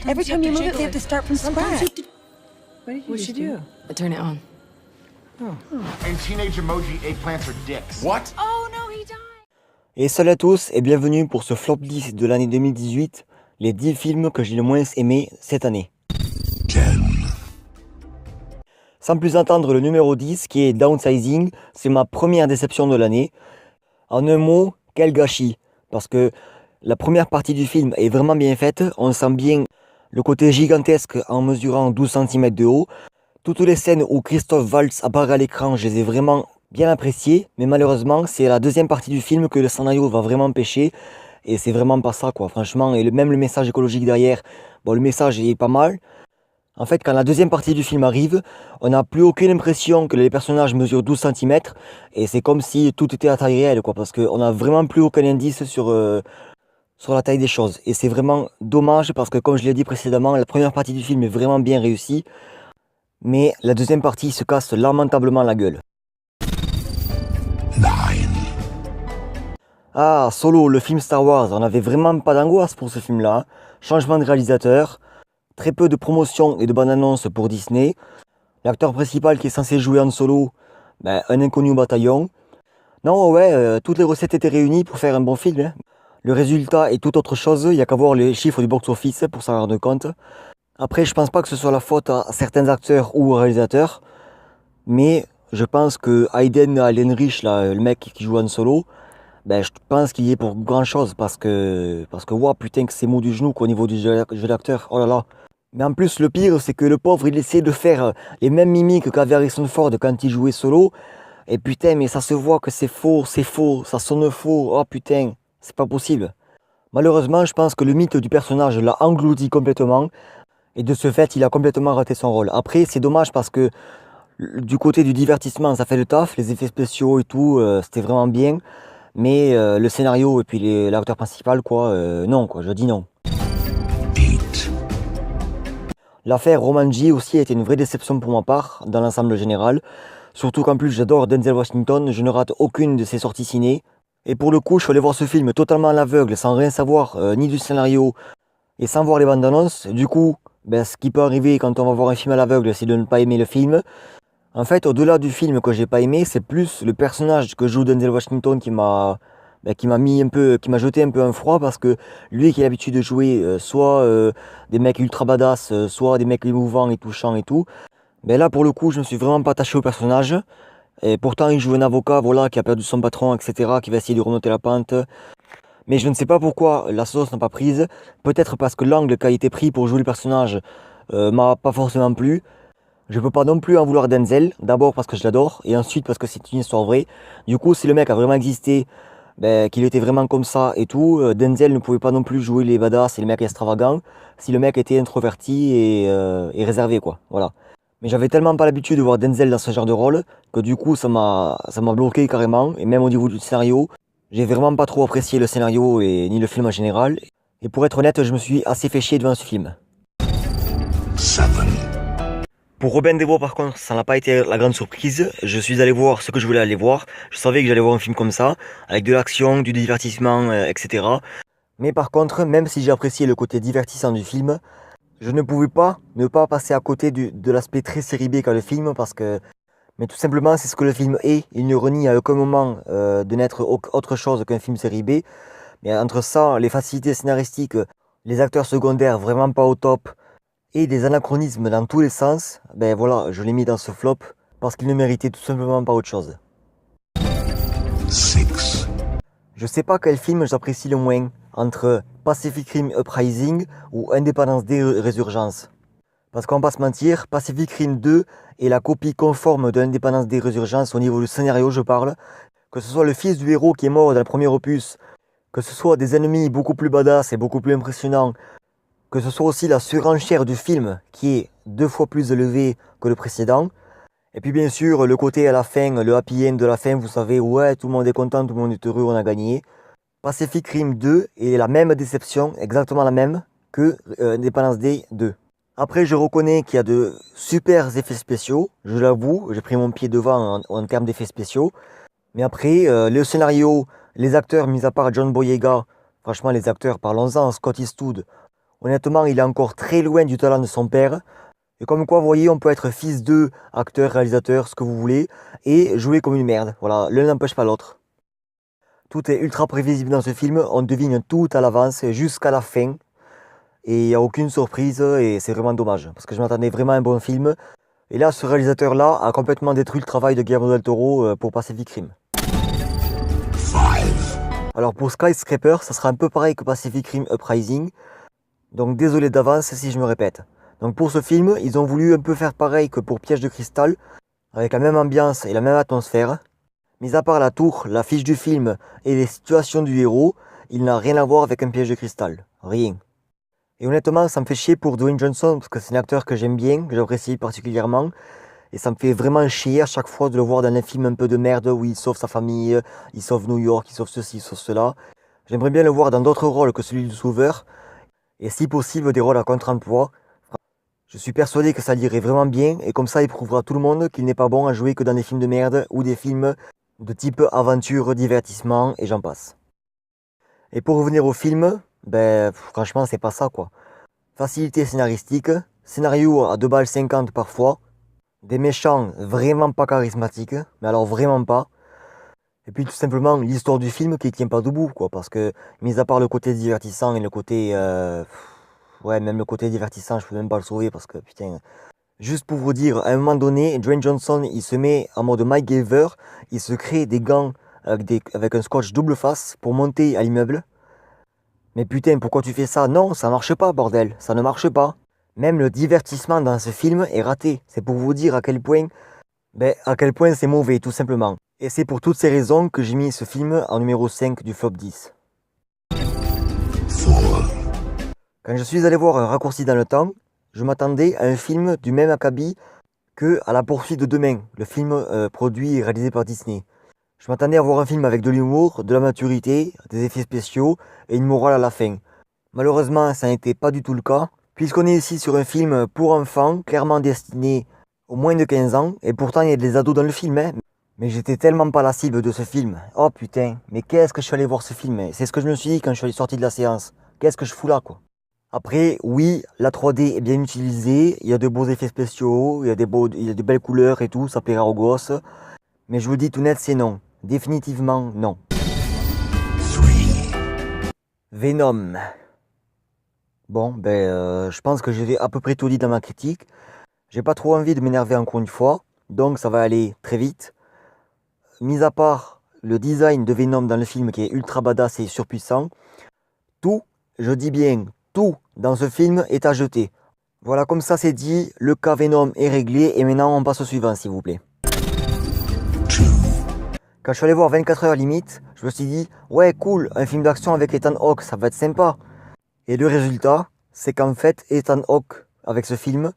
Every time you move it, they have to start from scratch. What'd she do? I turn it on. And teenage emoji eggplants are dicks. What? Oh no, he died. Et salut à tous et bienvenue pour ce flop 10 de l'année 2018, les 10 films que j'ai le moins aimé cette année. 10. Sans plus attendre, le numéro 10 qui est Downsizing, c'est ma première déception de l'année. En un mot, quel gâchis. Parce que la première partie du film est vraiment bien faite, on sent bien le côté gigantesque en mesurant 12 cm de haut. Toutes les scènes où Christophe Waltz apparaît à l'écran, je les ai vraiment bien appréciées, mais malheureusement, c'est la deuxième partie du film que le scénario va vraiment pêcher, et c'est vraiment pas ça, quoi, franchement, et même le message écologique derrière, bon, le message est pas mal. En fait, quand la deuxième partie du film arrive, on n'a plus aucune impression que les personnages mesurent 12 cm, et c'est comme si tout était à taille réelle, quoi, parce qu'on n'a vraiment plus aucun indice sur la taille des choses, et c'est vraiment dommage, parce que comme je l'ai dit précédemment, la première partie du film est vraiment bien réussie, mais la deuxième partie se casse lamentablement la gueule. 9. Ah, Solo, le film Star Wars, on n'avait vraiment pas d'angoisse pour ce film-là. Changement de réalisateur, très peu de promotion et de bande-annonce pour Disney. L'acteur principal qui est censé jouer en Solo, un inconnu au bataillon. Non, ouais, toutes les recettes étaient réunies pour faire un bon film, hein. Le résultat est tout autre chose, il n'y a qu'à voir les chiffres du box-office pour s'en rendre compte. Après, je pense pas que ce soit la faute à certains acteurs ou aux réalisateurs, mais je pense que Hayden Ehrenreich, là, le mec qui joue en Solo, je pense qu'il y est pour grand chose parce que wow, putain que c'est mou du genou, quoi, au niveau du jeu d'acteur, oh là là. Mais en plus, le pire, c'est que le pauvre, il essaie de faire les mêmes mimiques qu'avait Harrison Ford quand il jouait Solo, et putain, mais ça se voit que c'est faux, ça sonne faux, oh putain, c'est pas possible. Malheureusement, je pense que le mythe du personnage l'a englouti complètement, et de ce fait, il a complètement raté son rôle. Après, c'est dommage parce que du côté du divertissement, ça fait le taf, les effets spéciaux et tout, c'était vraiment bien. Mais le scénario et puis l'acteur principal, quoi, non, quoi, je dis non. 8. L'affaire Jumanji aussi a été une vraie déception pour ma part, dans l'ensemble général. Surtout qu'en plus, j'adore Denzel Washington, je ne rate aucune de ses sorties ciné. Et pour le coup, je suis allé voir ce film totalement à l'aveugle, sans rien savoir, ni du scénario, et sans voir les bandes annonces. Du coup, ce qui peut arriver quand on va voir un film à l'aveugle, c'est de ne pas aimer le film. En fait, au-delà du film que j'ai pas aimé, c'est plus le personnage que joue Denzel Washington qui m'a jeté un peu un froid, parce que lui qui a l'habitude de jouer soit des mecs ultra badass, soit des mecs émouvants et touchants et tout. Là pour le coup, je me suis vraiment pas attaché au personnage. Et pourtant, il joue un avocat, voilà, qui a perdu son patron, etc., qui va essayer de remonter la pente. Mais je ne sais pas pourquoi la sauce n'a pas prise. Peut-être parce que l'angle qui a été pris pour jouer le personnage m'a pas forcément plu. Je peux pas non plus en vouloir Denzel, d'abord parce que je l'adore, et ensuite parce que c'est une histoire vraie. Du coup, si le mec a vraiment existé, qu'il était vraiment comme ça et tout, Denzel ne pouvait pas non plus jouer les badass et les mecs extravagants, si le mec était introverti et réservé, quoi, voilà. Mais j'avais tellement pas l'habitude de voir Denzel dans ce genre de rôle, que du coup ça m'a bloqué carrément, et même au niveau du scénario, j'ai vraiment pas trop apprécié le scénario ni le film en général, et pour être honnête, je me suis assez fait chier devant ce film. 7. Pour Robin des Bois, par contre, ça n'a pas été la grande surprise. Je suis allé voir ce que je voulais aller voir. Je savais que j'allais voir un film comme ça, avec de l'action, du divertissement, etc. Mais par contre, même si j'ai apprécié le côté divertissant du film, je ne pouvais pas ne pas passer à côté de l'aspect très série B qu'a le film, parce que... Mais tout simplement, c'est ce que le film est. Il ne renie à aucun moment de n'être autre chose qu'un film série B. Mais entre ça, les facilités scénaristiques, les acteurs secondaires vraiment pas au top, et des anachronismes dans tous les sens, voilà, je l'ai mis dans ce flop parce qu'il ne méritait tout simplement pas autre chose. 6. Je sais pas quel film j'apprécie le moins, entre Pacific Rim Uprising ou Independence Day Résurgence. Parce qu'on va pas se mentir, Pacific Rim 2 est la copie conforme de Independence Day Résurgence au niveau du scénario, je parle. Que ce soit le fils du héros qui est mort dans le premier opus, que ce soit des ennemis beaucoup plus badass et beaucoup plus impressionnants, que ce soit aussi la surenchère du film qui est 2 fois plus élevée que le précédent. Et puis bien sûr, le côté à la fin, le happy end de la fin, vous savez, ouais, tout le monde est content, tout le monde est heureux, on a gagné. Pacific Rim 2 est la même déception, exactement la même, que Independence Day 2. Après, je reconnais qu'il y a de super effets spéciaux, je l'avoue, j'ai pris mon pied devant en termes d'effets spéciaux. Mais après, le scénario, les acteurs, mis à part John Boyega, franchement les acteurs, parlons-en, Scott Eastwood, Honnêtement, il est encore très loin du talent de son père. Et comme quoi, vous voyez, on peut être fils de acteur, réalisateur, ce que vous voulez, et jouer comme une merde. Voilà, l'un n'empêche pas l'autre. Tout est ultra prévisible dans ce film, on devine tout à l'avance, jusqu'à la fin. Et il n'y a aucune surprise, et c'est vraiment dommage, parce que je m'attendais vraiment à un bon film. Et là, ce réalisateur-là a complètement détruit le travail de Guillermo del Toro pour Pacific Rim. 5, Alors pour Skyscraper, ça sera un peu pareil que Pacific Rim Uprising. Donc désolé d'avance si je me répète. Donc pour ce film, ils ont voulu un peu faire pareil que pour Piège de cristal, avec la même ambiance et la même atmosphère. Mis à part la tour, la fiche du film et les situations du héros, il n'a rien à voir avec un piège de cristal. Rien. Et honnêtement, ça me fait chier pour Dwayne Johnson, parce que c'est un acteur que j'aime bien, que j'apprécie particulièrement. Et ça me fait vraiment chier à chaque fois de le voir dans un film un peu de merde où il sauve sa famille, il sauve New York, il sauve ceci, il sauve cela. J'aimerais bien le voir dans d'autres rôles que celui du sauveur, et si possible des rôles à contre-emploi. Je suis persuadé que ça l'irait vraiment bien, et comme ça il prouvera à tout le monde qu'il n'est pas bon à jouer que dans des films de merde ou des films de type aventure, divertissement, et j'en passe. Et pour revenir au film, franchement c'est pas ça quoi. Facilité scénaristique, scénario à 2 balles 50 parfois, des méchants vraiment pas charismatiques, mais alors vraiment pas. Et puis tout simplement l'histoire du film qui tient pas debout quoi, parce que mis à part le côté divertissant et le côté... ouais, même le côté divertissant je peux même pas le sauver parce que putain... Juste pour vous dire, à un moment donné, Dwayne Johnson il se met en mode MacGyver, il se crée des gants avec un scotch double face pour monter à l'immeuble. Mais putain, pourquoi tu fais ça? Non, ça marche pas, bordel, ça ne marche pas. Même le divertissement dans ce film est raté. C'est pour vous dire à quel point c'est mauvais, tout simplement. Et c'est pour toutes ces raisons que j'ai mis ce film en numéro 5 du flop 10. 4, Quand je suis allé voir Un raccourci dans le temps, je m'attendais à un film du même acabit que À la poursuite de demain, le film produit et réalisé par Disney. Je m'attendais à voir un film avec de l'humour, de la maturité, des effets spéciaux et une morale à la fin. Malheureusement, ça n'était pas du tout le cas, puisqu'on est ici sur un film pour enfants, clairement destiné aux moins de 15 ans, et pourtant il y a des ados dans le film, hein. Mais j'étais tellement pas la cible de ce film. Oh putain, mais qu'est-ce que je suis allé voir ce film? C'est ce que je me suis dit quand je suis sorti de la séance. Qu'est-ce que je fous là, quoi? Après, oui, la 3D est bien utilisée, il y a de beaux effets spéciaux, il y a de belles couleurs et tout, ça plaira aux gosses. Mais je vous dis tout net, c'est non. Définitivement non. 3, Venom. Bon, je pense que j'ai à peu près tout dit dans ma critique. J'ai pas trop envie de m'énerver encore une fois, donc ça va aller très vite. Mis à part le design de Venom dans le film qui est ultra badass et surpuissant, tout, je dis bien tout, dans ce film est à jeter. Voilà, comme ça c'est dit, le cas Venom est réglé et maintenant on passe au suivant s'il vous plaît. 2, Quand je suis allé voir 24 heures limite, je me suis dit, ouais cool, un film d'action avec Ethan Hawke, ça va être sympa. Et le résultat, c'est qu'en fait, Ethan Hawke, avec ce film,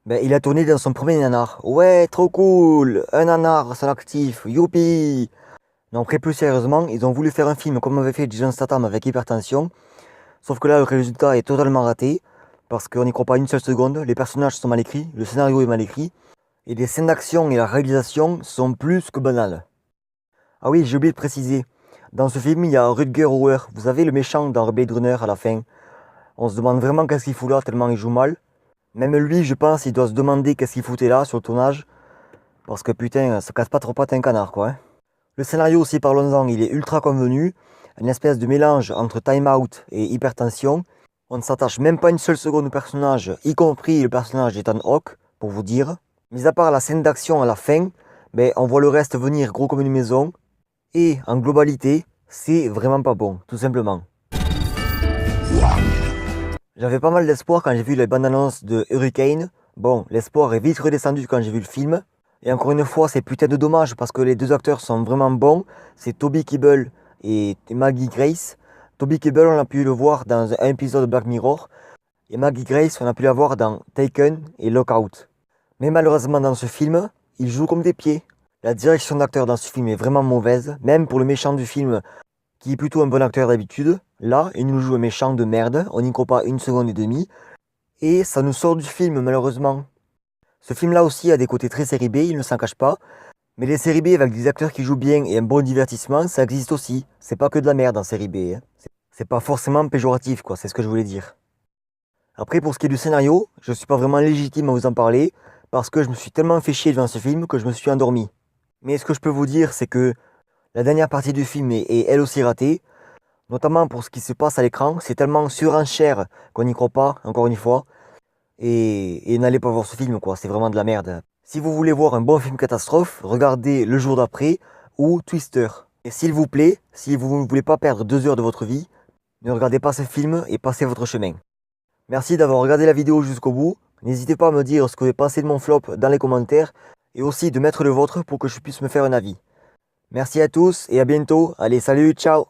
il a tourné dans son premier nanar. Ouais, trop cool, un nanar, son actif, youpi. Non, après plus sérieusement, ils ont voulu faire un film comme avait fait Jason Statham avec Hypertension. Sauf que là, le résultat est totalement raté, parce qu'on n'y croit pas une seule seconde, les personnages sont mal écrits, le scénario est mal écrit, et les scènes d'action et la réalisation sont plus que banales. Ah oui, j'ai oublié de préciser, dans ce film, il y a Rutger Hauer, vous savez le méchant dans Blade Runner à la fin. On se demande vraiment qu'est-ce qu'il fout là, tellement il joue mal. Même lui, je pense, il doit se demander qu'est-ce qu'il foutait là, sur le tournage, parce que putain, ça casse pas trop pattes un canard, quoi. Hein. Le scénario aussi, parlons-en, il est ultra convenu, une espèce de mélange entre Time Out et Hypertension. On ne s'attache même pas une seule seconde au personnage, y compris le personnage d'Ethan Hawke, pour vous dire. Mis à part la scène d'action à la fin, on voit le reste venir gros comme une maison. Et en globalité, c'est vraiment pas bon, tout simplement. 1, J'avais pas mal d'espoir quand j'ai vu les bandes annonces de Hurricane. Bon, l'espoir est vite redescendu quand j'ai vu le film. Et encore une fois, c'est putain de dommage parce que les deux acteurs sont vraiment bons. C'est Toby Kebbell et Maggie Grace. Toby Kebbell, on a pu le voir dans un épisode de Black Mirror. Et Maggie Grace, on a pu la voir dans Taken et Lockout. Mais malheureusement, dans ce film, ils jouent comme des pieds. La direction d'acteur dans ce film est vraiment mauvaise. Même pour le méchant du film, qui est plutôt un bon acteur d'habitude. Là, il nous joue un méchant de merde. On n'y croit pas une seconde et demie. Et ça nous sort du film, malheureusement. Ce film-là aussi a des côtés très série B, il ne s'en cache pas. Mais les séries B avec des acteurs qui jouent bien et un bon divertissement, ça existe aussi. C'est pas que de la merde en série B. Hein. C'est pas forcément péjoratif, quoi, c'est ce que je voulais dire. Après, pour ce qui est du scénario, je suis pas vraiment légitime à vous en parler, parce que je me suis tellement fait chier devant ce film que je me suis endormi. Mais ce que je peux vous dire, c'est que la dernière partie du film est elle aussi ratée, notamment pour ce qui se passe à l'écran. C'est tellement surenchère qu'on n'y croit pas, encore une fois. Et n'allez pas voir ce film, quoi, c'est vraiment de la merde. Si vous voulez voir un bon film catastrophe, regardez Le Jour d'après ou Twister. Et s'il vous plaît, si vous ne voulez pas perdre 2 heures de votre vie, ne regardez pas ce film et passez votre chemin. Merci d'avoir regardé la vidéo jusqu'au bout. N'hésitez pas à me dire ce que vous pensez de mon flop dans les commentaires et aussi de mettre le vôtre pour que je puisse me faire un avis. Merci à tous et à bientôt. Allez, salut, ciao!